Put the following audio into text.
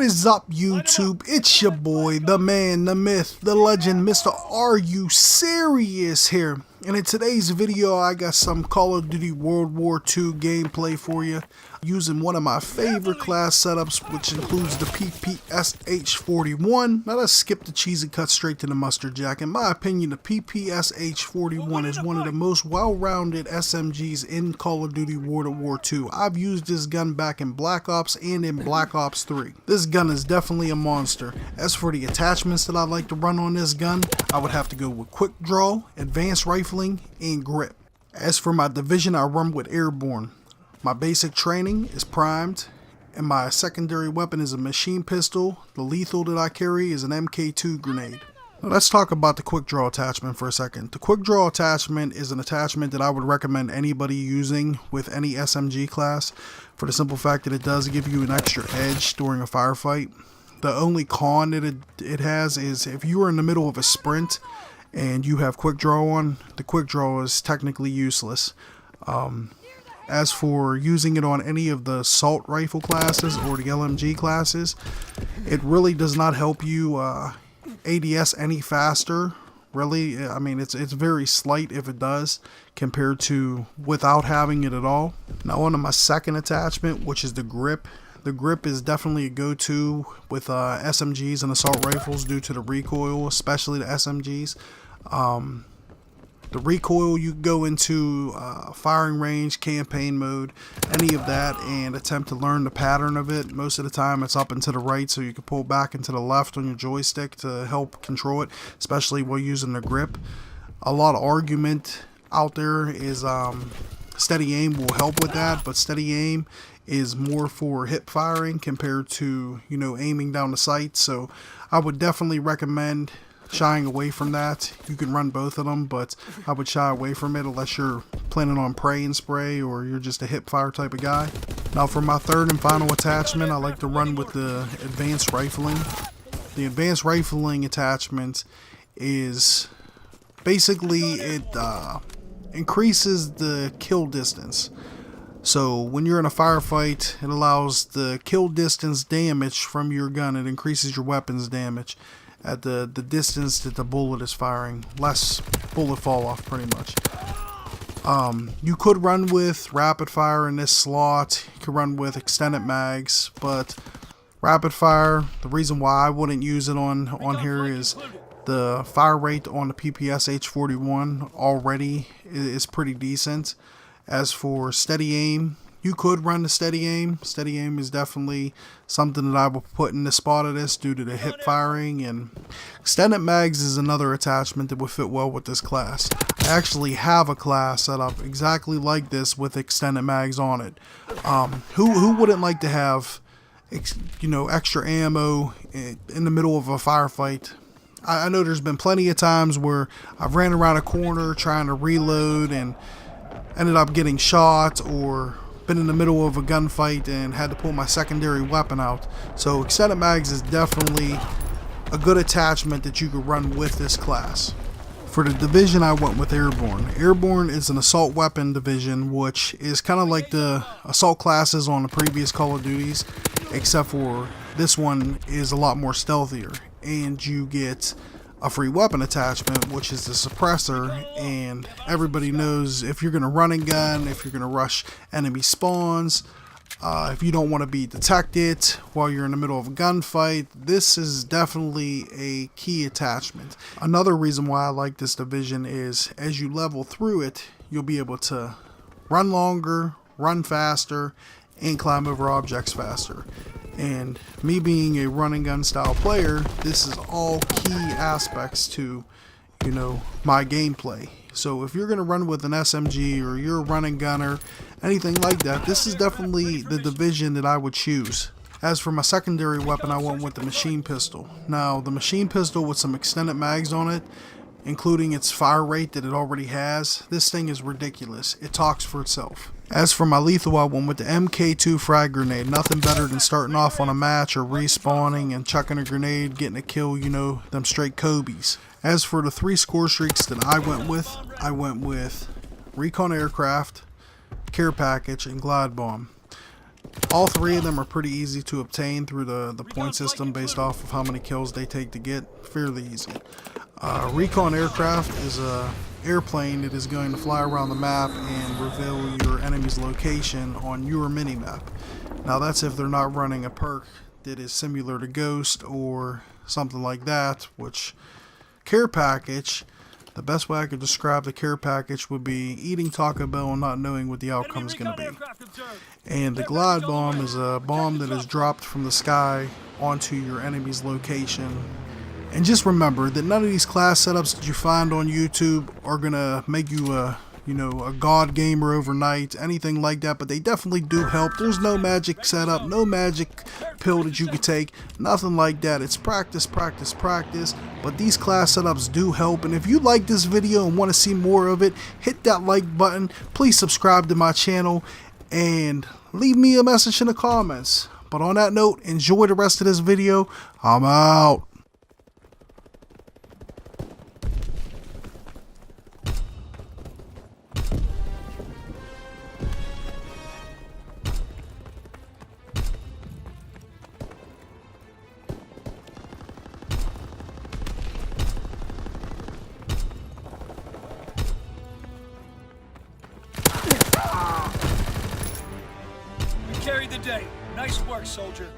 is up, YouTube? It's your boy, the man, the myth, the legend, Mr. Are You Serious here. And in today's video, I got some Call of Duty World War II gameplay for you using one of my favorite class setups, which includes the PPSH-41. Now let's skip the cheese and cut straight to the mustard jack. In my opinion, the PPSH-41 is one of the most well-rounded SMGs in Call of Duty World War II. I've used this gun back in Black Ops and in Black Ops 3. This gun is definitely a monster. As for the attachments that I like to run on this gun, I would have to go with quick draw, advanced rifling, and grip. As for my division, I run with airborne. My basic training is primed, and my secondary weapon is a machine pistol. The lethal that I carry is an MK2 grenade. Now let's talk about the quick draw attachment for a second. The quick draw attachment is an attachment that I would recommend anybody using with any SMG class, for the simple fact that it does give you an extra edge during a firefight. The only con that it has is if you are in the middle of a sprint and you have quick draw on, the quick draw is technically useless. As for using it on any of the assault rifle classes or the LMG classes, it really does not help you ADS any faster. Really, I mean, it's very slight if it does, compared to without having it at all. Now on to my second attachment, which is the grip. The grip is definitely a go-to with SMGs and assault rifles due to the recoil, especially the SMGs. The recoil, you go into firing range, campaign mode, any of that, and attempt to learn the pattern of it. Most of the time it's up and to the right, so you can pull back and to the left on your joystick to help control it, especially while using the grip. A lot of argument out there is steady aim will help with that, but steady aim is more for hip firing compared to, you know, aiming down the sight. So I would definitely recommend shying away from that. You can run both of them, but I would shy away from it unless you're planning on pray and spray or you're just a hip fire type of guy. Now for my third and final attachment, I like to run with the advanced rifling. The advanced rifling attachment is basically it increases the kill distance. So when you're in a firefight, it allows the kill distance damage from your gun. It increases your weapons damage at the distance that the bullet is firing. Less bullet fall off, pretty much. You could run with rapid fire in this slot. You could run with extended mags, but rapid fire, the reason why I wouldn't use it on here is the fire rate on the PPSH-41 already is pretty decent. As for steady aim, you could run the steady aim. Steady aim is definitely something that I will put in the spot of this due to the hip firing, and extended mags is another attachment that would fit well with this class. I actually have a class set up exactly like this with extended mags on it. Who wouldn't like to have, you know, extra ammo in the middle of a firefight? I know there's been plenty of times where I've ran around a corner trying to reload and ended up getting shot, or been in the middle of a gunfight and had to pull my secondary weapon out. So extended mags is definitely a good attachment that you could run with this class. For the division, I went with airborne. Airborne is an assault weapon division, which is kind of like the assault classes on the previous Call of Duties, except for this one is a lot more stealthier, and you get a free weapon attachment, which is the suppressor. And everybody knows if you're going to run and gun, if you're going to rush enemy spawns, if you don't want to be detected while you're in the middle of a gunfight, this is definitely a key attachment. Another reason why I like this division is as you level through it, you'll be able to run longer, run faster, and climb over objects faster. And me being a run and gun style player, this is all key aspects to, you know, my gameplay. So if you're going to run with an SMG or you're a run and gunner, anything like that, this is definitely the division that I would choose. As for my secondary weapon, I went with the machine pistol. Now the machine pistol with some extended mags on it, including its fire rate that it already has, this thing is ridiculous. It talks for itself. As for my lethal, I went with the MK2 frag grenade. Nothing better than starting off on a match or respawning and chucking a grenade, getting a kill, you know, them straight Kobe's. As for the 3 score streaks that I went with recon aircraft, care package, and glide bomb. All three of them are pretty easy to obtain through the point system based off of how many kills they take to get. Fairly easy. Recon aircraft is a airplane that is going to fly around the map and reveal your enemy's location on your minimap. Now that's if they're not running a perk that is similar to Ghost or something like that, which care package, the best way I could describe the care package would be eating Taco Bell and not knowing what the outcome is going to be. And the glide bomb is a bomb that is dropped from the sky onto your enemy's location. And just remember that none of these class setups that you find on YouTube are going to make you a god gamer overnight, anything like that, but they definitely do help. There's no magic setup, no magic pill that you could take, nothing like that. It's practice, practice, practice, but these class setups do help. And if you like this video and want to see more of it, hit that like button, please subscribe to my channel, and leave me a message in the comments. But on that note, enjoy the rest of this video. I'm out. Carried the day. Nice work, soldier.